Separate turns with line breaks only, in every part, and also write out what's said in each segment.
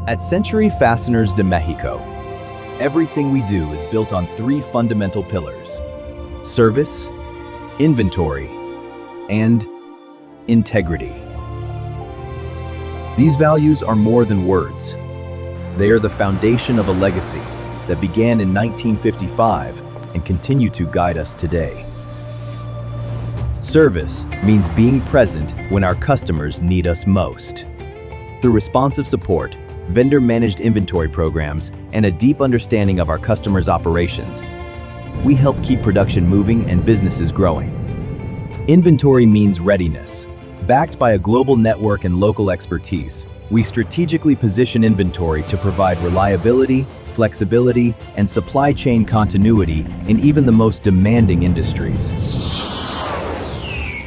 At Century Fasteners de México, everything we do is built on three fundamental pillars: service, inventory, and integrity. These values are more than words. They are the foundation of a legacy that began in 1955 and continue to guide us today. Service means being present when our customers need us most. Through responsive support, vendor-managed inventory programs, and a deep understanding of our customers' operations, we help keep production moving and businesses growing. Inventory means readiness. Backed by a global network and local expertise, we strategically position inventory to provide reliability, flexibility, and supply chain continuity in even the most demanding industries.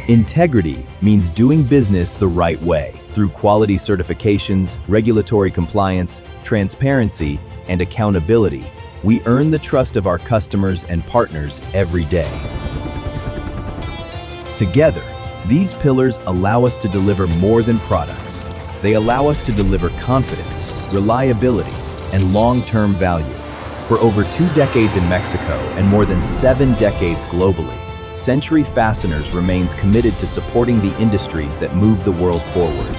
Integrity means doing business the right way through quality certifications, regulatory compliance, transparency, and accountability. We earn the trust of our customers and partners every day. Together, these pillars allow us to deliver more than products. They allow us to deliver confidence, reliability, and long-term value. For over 2 decades in Mexico and more than 7 decades globally, Century Fasteners remains committed to supporting the industries that move the world forward.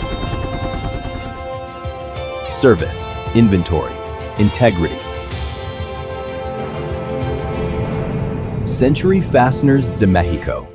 Service, inventory, integrity. Century Fasteners de México.